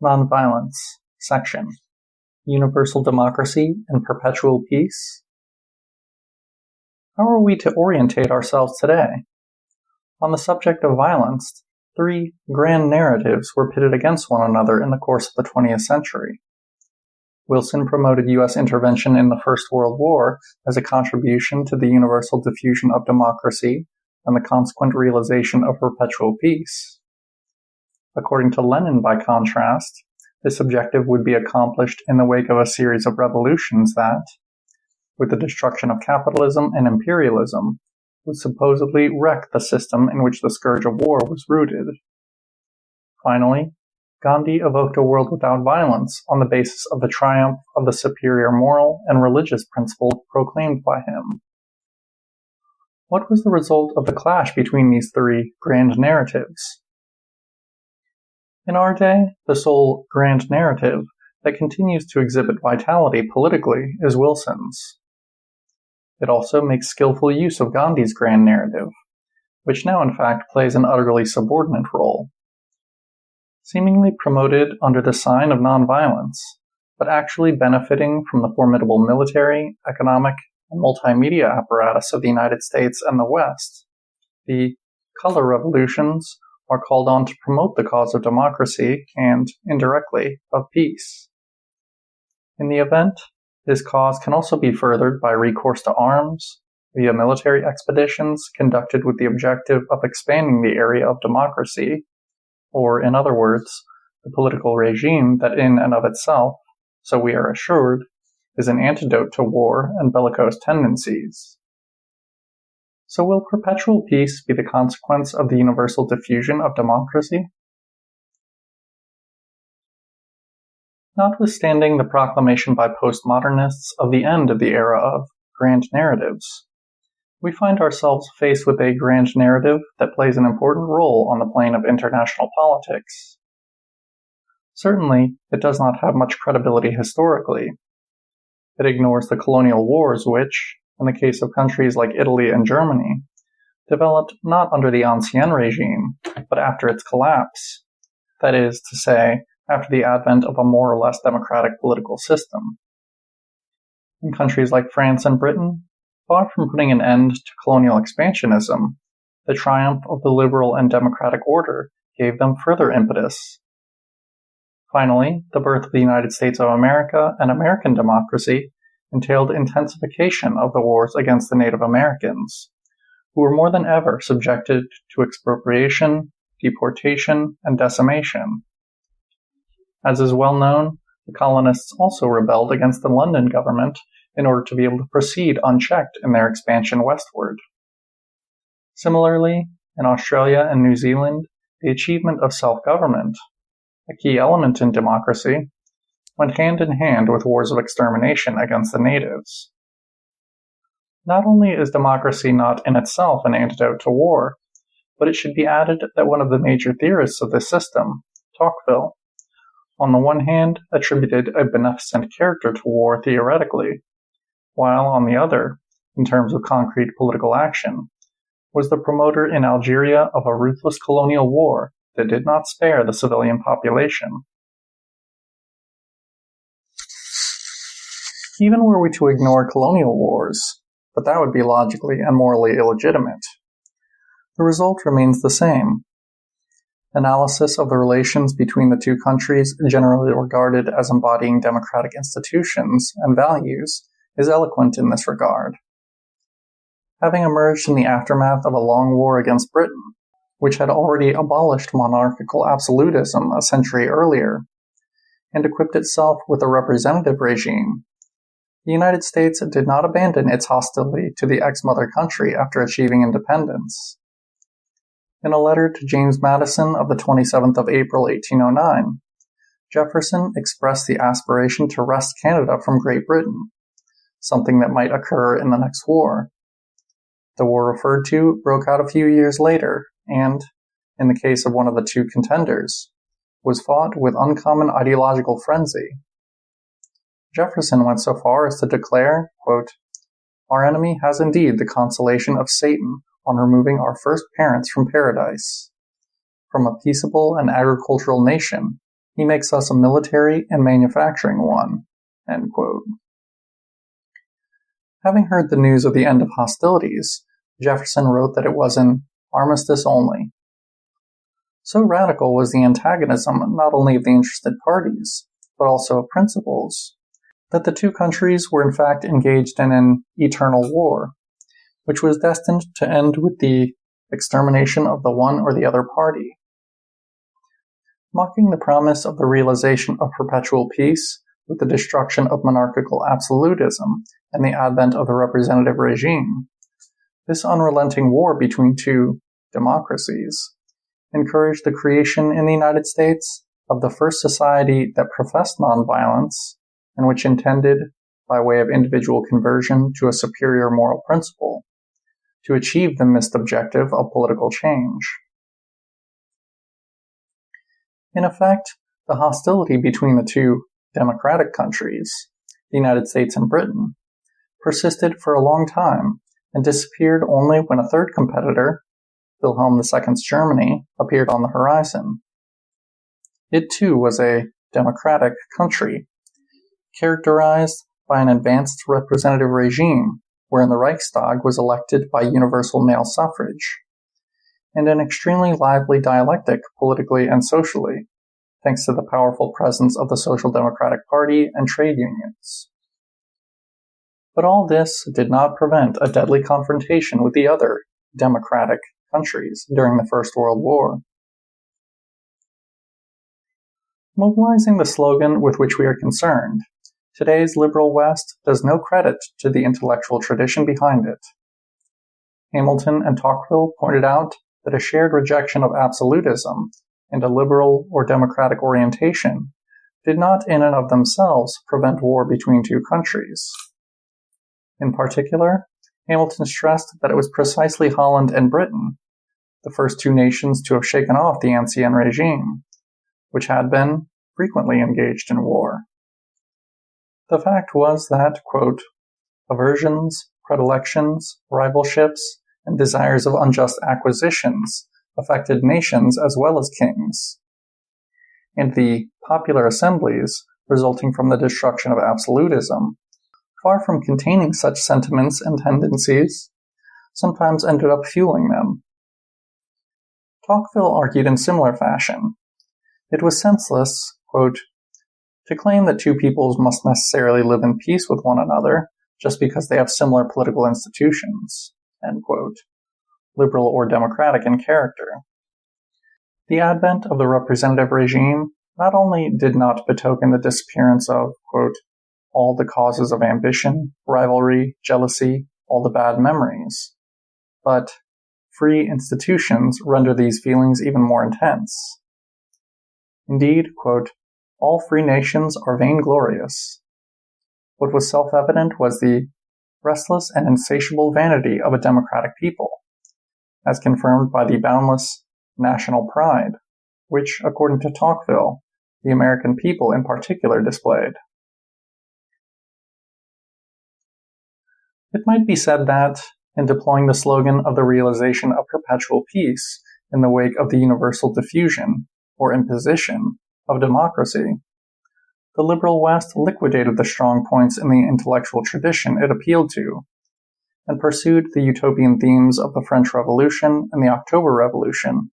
Nonviolence, Section, Universal Democracy and Perpetual Peace. How are we to orientate ourselves today? On the subject of violence, three grand narratives were pitted against one another in the course of the 20th century. Wilson promoted U.S. intervention in the First World War as a contribution to the universal diffusion of democracy and the consequent realization of perpetual peace. According to Lenin, by contrast, this objective would be accomplished in the wake of a series of revolutions that, with the destruction of capitalism and imperialism, would supposedly wreck the system in which the scourge of war was rooted. Finally, Gandhi evoked a world without violence on the basis of the triumph of the superior moral and religious principle proclaimed by him. What was the result of the clash between these three grand narratives? In our day, the sole grand narrative that continues to exhibit vitality politically is Wilson's. It also makes skillful use of Gandhi's grand narrative, which now in fact plays an utterly subordinate role. Seemingly promoted under the sign of nonviolence, but actually benefiting from the formidable military, economic, and multimedia apparatus of the United States and the West, the color revolutions are called on to promote the cause of democracy and, indirectly, of peace. In the event, this cause can also be furthered by recourse to arms, via military expeditions conducted with the objective of expanding the area of democracy, or, in other words, the political regime that in and of itself, so we are assured, is an antidote to war and bellicose tendencies. So will perpetual peace be the consequence of the universal diffusion of democracy? Notwithstanding the proclamation by postmodernists of the end of the era of grand narratives, we find ourselves faced with a grand narrative that plays an important role on the plane of international politics. Certainly, it does not have much credibility historically. It ignores the colonial wars which, in the case of countries like Italy and Germany, developed not under the Ancien regime, but after its collapse, that is to say, after the advent of a more or less democratic political system. In countries like France and Britain, far from putting an end to colonial expansionism, the triumph of the liberal and democratic order gave them further impetus. Finally, the birth of the United States of America and American democracy entailed intensification of the wars against the Native Americans, who were more than ever subjected to expropriation, deportation, and decimation. As is well known, the colonists also rebelled against the London government in order to be able to proceed unchecked in their expansion westward. Similarly, in Australia and New Zealand, the achievement of self-government, a key element in democracy, went hand in hand with wars of extermination against the natives. Not only is democracy not in itself an antidote to war, but it should be added that one of the major theorists of this system, Tocqueville, on the one hand attributed a beneficent character to war theoretically, while on the other, in terms of concrete political action, was the promoter in Algeria of a ruthless colonial war that did not spare the civilian population. Even were we to ignore colonial wars, but that would be logically and morally illegitimate, the result remains the same. Analysis of the relations between the two countries, generally regarded as embodying democratic institutions and values, is eloquent in this regard. Having emerged in the aftermath of a long war against Britain, which had already abolished monarchical absolutism a century earlier, and equipped itself with a representative regime, the United States did not abandon its hostility to the ex-mother country after achieving independence. In a letter to James Madison of the 27th of April, 1809, Jefferson expressed the aspiration to wrest Canada from Great Britain, something that might occur in the next war. The war referred to broke out a few years later and, in the case of one of the two contenders, was fought with uncommon ideological frenzy. Jefferson went so far as to declare, quote, "Our enemy has indeed the consolation of Satan on removing our first parents from paradise. From a peaceable and agricultural nation, He makes us a military and manufacturing one." End quote. Having heard the news of the end of hostilities, Jefferson wrote that it was an armistice only. So radical was the antagonism not only of the interested parties, but also of principles, that the two countries were in fact engaged in an eternal war, which was destined to end with the extermination of the one or the other party. Mocking the promise of the realization of perpetual peace with the destruction of monarchical absolutism and the advent of the representative regime, this unrelenting war between two democracies encouraged the creation in the United States of the first society that professed nonviolence and which intended, by way of individual conversion to a superior moral principle, to achieve the missed objective of political change. In effect, the hostility between the two democratic countries, the United States and Britain, persisted for a long time and disappeared only when a third competitor, Wilhelm II's Germany, appeared on the horizon. It too was a democratic country, characterized by an advanced representative regime wherein the Reichstag was elected by universal male suffrage, and an extremely lively dialectic politically and socially, thanks to the powerful presence of the Social Democratic Party and trade unions. But all this did not prevent a deadly confrontation with the other democratic countries during the First World War. Mobilizing the slogan with which we are concerned, today's liberal West does no credit to the intellectual tradition behind it. Hamilton and Tocqueville pointed out that a shared rejection of absolutism and a liberal or democratic orientation did not in and of themselves prevent war between two countries. In particular, Hamilton stressed that it was precisely Holland and Britain, the first two nations to have shaken off the Ancien regime, which had been frequently engaged in war. The fact was that, quote, "aversions, predilections, rivalships, and desires of unjust acquisitions affected nations as well as kings, and the popular assemblies resulting from the destruction of absolutism, far from containing such sentiments and tendencies, sometimes ended up fueling them." Tocqueville argued in similar fashion. It was senseless, quote, "to claim that two peoples must necessarily live in peace with one another just because they have similar political institutions," end quote, liberal or democratic in character. The advent of the representative regime not only did not betoken the disappearance of, quote, "all the causes of ambition, rivalry, jealousy, all the bad memories," but free institutions render these feelings even more intense. Indeed, quote, "all free nations are vainglorious." What was self-evident was the restless and insatiable vanity of a democratic people, as confirmed by the boundless national pride, which, according to Tocqueville, the American people in particular displayed. It might be said that, in deploying the slogan of the realization of perpetual peace in the wake of the universal diffusion, or imposition, of democracy, the liberal West liquidated the strong points in the intellectual tradition it appealed to, and pursued the utopian themes of the French Revolution and the October Revolution,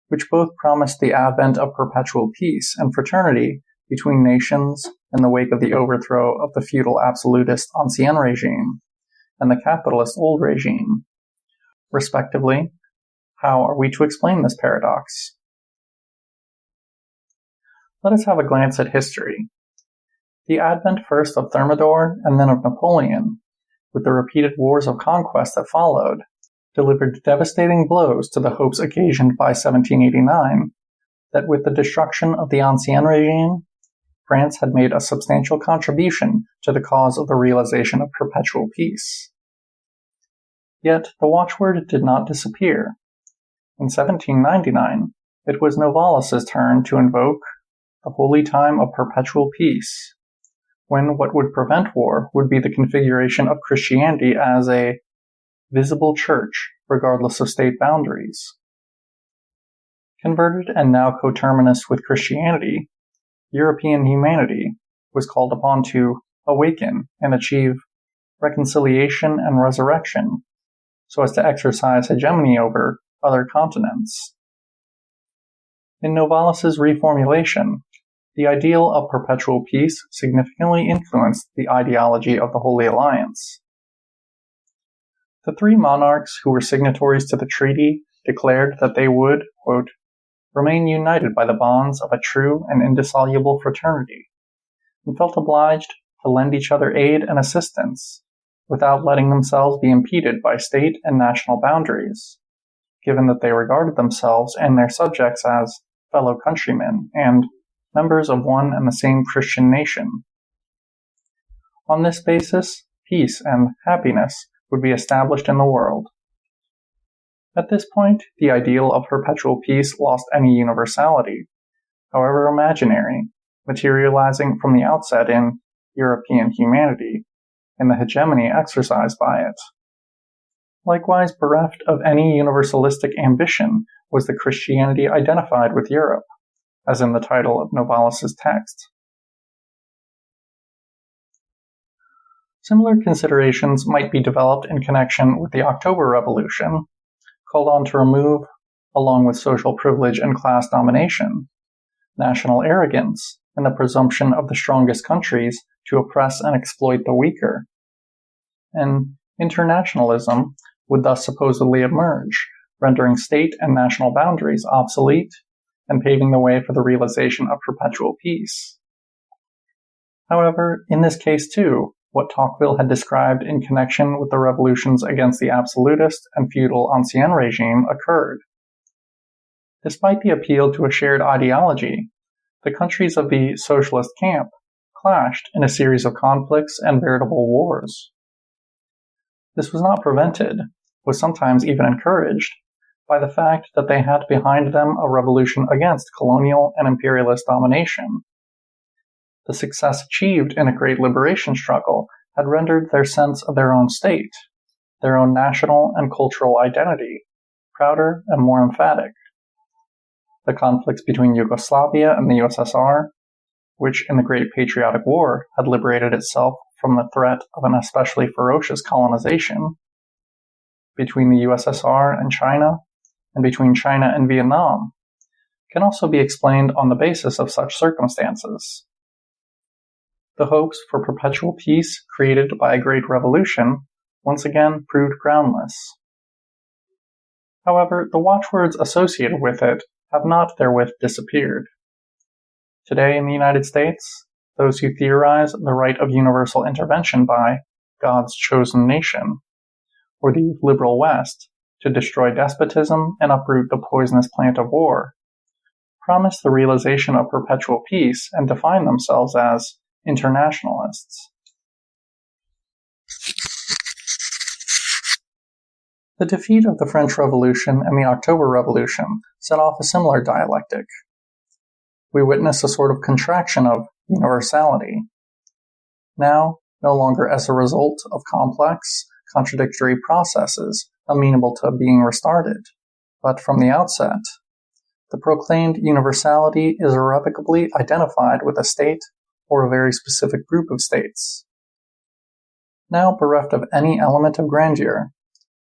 which both promised the advent of perpetual peace and fraternity between nations in the wake of the overthrow of the feudal absolutist Ancien regime and the capitalist old regime. Respectively, how are we to explain this paradox? Let us have a glance at history. The advent first of Thermidor and then of Napoleon, with the repeated wars of conquest that followed, delivered devastating blows to the hopes occasioned by 1789 that with the destruction of the Ancien regime, France had made a substantial contribution to the cause of the realization of perpetual peace. Yet the watchword did not disappear. In 1799, it was Novalis' turn to invoke the holy time of perpetual peace, when what would prevent war would be the configuration of Christianity as a visible church, regardless of state boundaries. Converted and now coterminous with Christianity, European humanity was called upon to awaken and achieve reconciliation and resurrection, so as to exercise hegemony over other continents. In Novalis' reformulation, the ideal of perpetual peace significantly influenced the ideology of the Holy Alliance. The three monarchs who were signatories to the treaty declared that they would, quote, remain united by the bonds of a true and indissoluble fraternity, and felt obliged to lend each other aid and assistance, without letting themselves be impeded by state and national boundaries, given that they regarded themselves and their subjects as fellow countrymen and members of one and the same Christian nation. On this basis, peace and happiness would be established in the world. At this point, the ideal of perpetual peace lost any universality, however imaginary, materializing from the outset in European humanity, and the hegemony exercised by it. Likewise, bereft of any universalistic ambition was the Christianity identified with Europe, as in the title of Novalis' text. Similar considerations might be developed in connection with the October Revolution, called on to remove, along with social privilege and class domination, national arrogance and the presumption of the strongest countries to oppress and exploit the weaker. And internationalism would thus supposedly emerge, rendering state and national boundaries obsolete and paving the way for the realization of perpetual peace. However, in this case too, what Tocqueville had described in connection with the revolutions against the absolutist and feudal ancien regime occurred. Despite the appeal to a shared ideology, the countries of the socialist camp clashed in a series of conflicts and veritable wars. This was not prevented, was sometimes even encouraged, by the fact that they had behind them a revolution against colonial and imperialist domination. The success achieved in a great liberation struggle had rendered their sense of their own state, their own national and cultural identity, prouder and more emphatic. The conflicts between Yugoslavia and the USSR, which in the Great Patriotic War had liberated itself from the threat of an especially ferocious colonization, between the USSR and China, and between China and Vietnam, can also be explained on the basis of such circumstances. The hopes for perpetual peace created by a great revolution once again proved groundless. However, the watchwords associated with it have not therewith disappeared. Today in the United States, those who theorize the right of universal intervention by God's chosen nation, or the liberal West, to destroy despotism and uproot the poisonous plant of war, promise the realization of perpetual peace and define themselves as internationalists. The defeat of the French Revolution and the October Revolution set off a similar dialectic. We witness a sort of contraction of universality. Now, no longer as a result of complex, contradictory processes amenable to being restarted, but from the outset, the proclaimed universality is irrevocably identified with a state or a very specific group of states. Now bereft of any element of grandeur,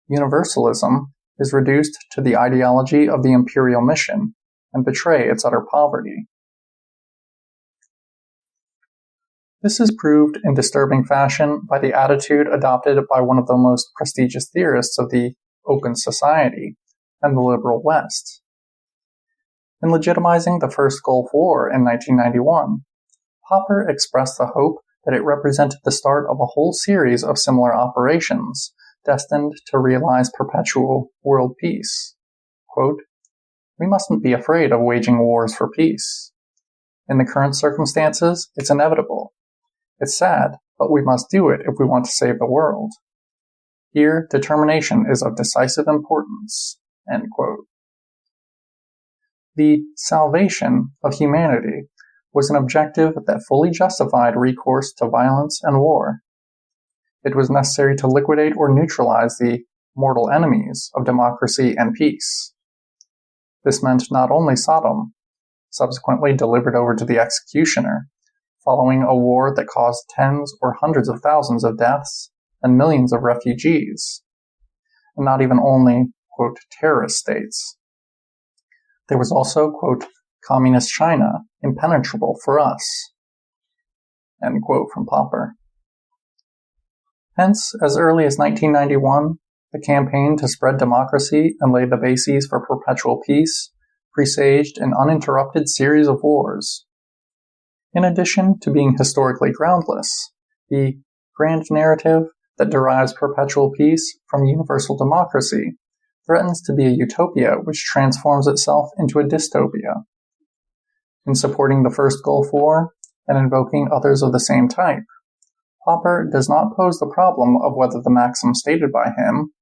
universalism is reduced to the ideology of the imperial mission and betray its utter poverty. This is proved in disturbing fashion by the attitude adopted by one of the most prestigious theorists of the open society and the liberal West. In legitimizing the First Gulf War in 1991, Popper expressed the hope that it represented the start of a whole series of similar operations destined to realize perpetual world peace. Quote, "We mustn't be afraid of waging wars for peace. In the current circumstances, it's inevitable. It's sad, but we must do it if we want to save the world. Here, determination is of decisive importance." End quote. The salvation of humanity was an objective that fully justified recourse to violence and war. It was necessary to liquidate or neutralize the mortal enemies of democracy and peace. This meant not only Sodom, subsequently delivered over to the executioner, following a war that caused tens or hundreds of thousands of deaths and millions of refugees, and not even only, quote, terrorist states. There was also, quote, communist China, impenetrable for us, end quote from Popper. Hence, as early as 1991, the campaign to spread democracy and lay the bases for perpetual peace presaged an uninterrupted series of wars. In addition to being historically groundless, the grand narrative that derives perpetual peace from universal democracy threatens to be a utopia which transforms itself into a dystopia. In supporting the first Gulf War and invoking others of the same type, Popper does not pose the problem of whether the maxim stated by him,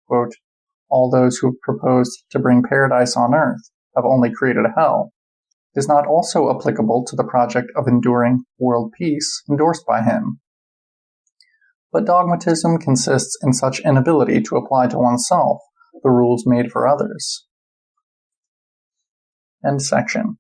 quote, all those who have proposed to bring paradise on earth have only created hell, is not also applicable to the project of enduring world peace endorsed by him. But dogmatism consists in such inability to apply to oneself the rules made for others. End section.